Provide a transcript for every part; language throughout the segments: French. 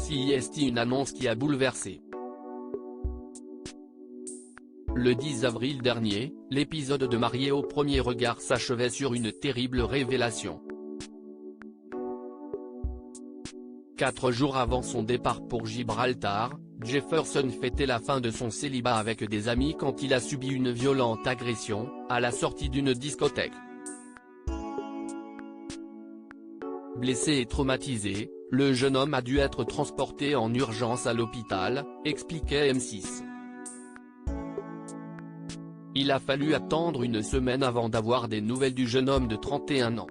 CIST, une annonce qui a bouleversé. Le 10 avril dernier, l'épisode de Mariés au premier regard s'achevait sur une terrible révélation. 4 jours avant son départ pour Gibraltar, Jefferson fêtait la fin de son célibat avec des amis quand il a subi une violente agression, à la sortie d'une discothèque. Blessé et traumatisé, le jeune homme a dû être transporté en urgence à l'hôpital, expliquait M6. Il a fallu attendre une semaine avant d'avoir des nouvelles du jeune homme de 31 ans.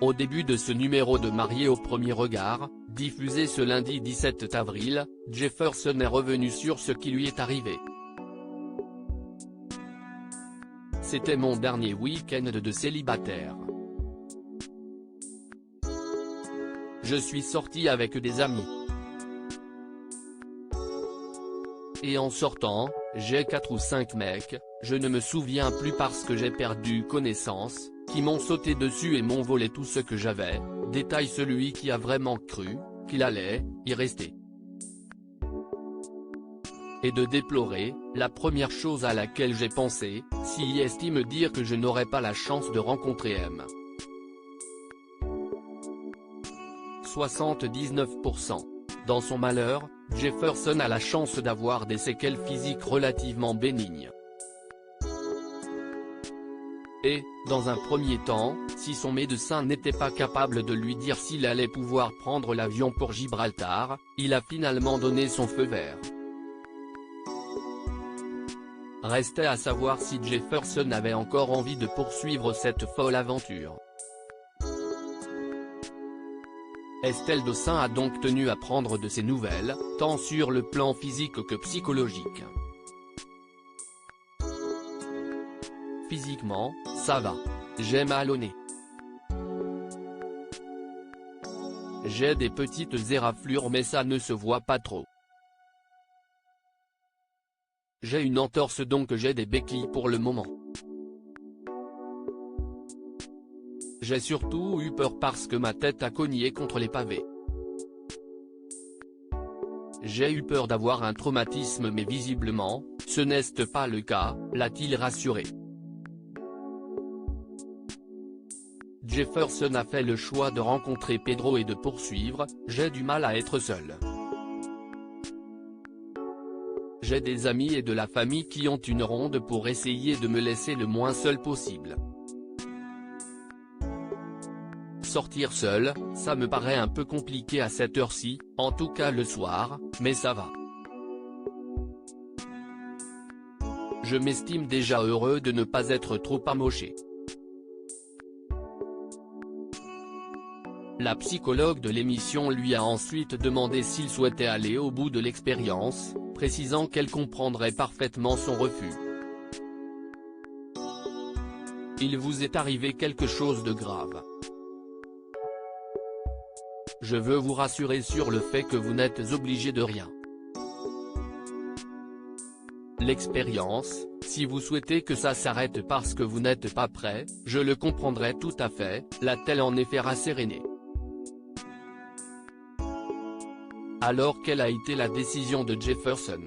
Au début de ce numéro de Mariés au premier regard, diffusé ce lundi 17 avril, Jefferson est revenu sur ce qui lui est arrivé. C'était mon dernier week-end de célibataire. Je suis sorti avec des amis. Et en sortant, j'ai 4 ou 5 mecs, je ne me souviens plus parce que j'ai perdu connaissance, qui m'ont sauté dessus et m'ont volé tout ce que j'avais, détaille celui qui a vraiment cru qu'il allait y rester. Et de déplorer, la première chose à laquelle j'ai pensé, CIST me dire que je n'aurais pas la chance de rencontrer M. 79%. Dans son malheur, Jefferson a la chance d'avoir des séquelles physiques relativement bénignes. Et, dans un premier temps, si son médecin n'était pas capable de lui dire s'il allait pouvoir prendre l'avion pour Gibraltar, il a finalement donné son feu vert. Restait à savoir si Jefferson avait encore envie de poursuivre cette folle aventure. Estelle Dossin a donc tenu à prendre de ses nouvelles, tant sur le plan physique que psychologique. Physiquement, ça va. J'ai mal au nez. J'ai des petites éraflures mais ça ne se voit pas trop. J'ai une entorse donc j'ai des béquilles pour le moment. J'ai surtout eu peur parce que ma tête a cogné contre les pavés. J'ai eu peur d'avoir un traumatisme mais visiblement, ce n'est pas le cas, l'a-t-il rassuré. Jefferson a fait le choix de rencontrer Pedro et de poursuivre, j'ai du mal à être seul. J'ai des amis et de la famille qui ont une ronde pour essayer de me laisser le moins seul possible. Sortir seul, ça me paraît un peu compliqué à cette heure-ci, en tout cas le soir, mais ça va. Je m'estime déjà heureux de ne pas être trop amoché. La psychologue de l'émission lui a ensuite demandé s'il souhaitait aller au bout de l'expérience, précisant qu'elle comprendrait parfaitement son refus. Il vous est arrivé quelque chose de grave. Je veux vous rassurer sur le fait que vous n'êtes obligé de rien. L'expérience, si vous souhaitez que ça s'arrête parce que vous n'êtes pas prêt, je le comprendrai tout à fait, l'a-t-elle en effet rasséréné. Alors quelle a été la décision de Jefferson?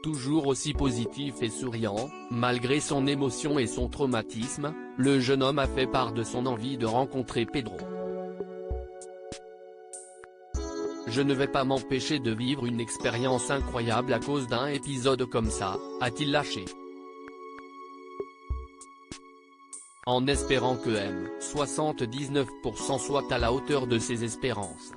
Toujours aussi positif et souriant, malgré son émotion et son traumatisme, le jeune homme a fait part de son envie de rencontrer Pedro. Je ne vais pas m'empêcher de vivre une expérience incroyable à cause d'un épisode comme ça, a-t-il lâché. En espérant que M. 79% soit à la hauteur de ses espérances.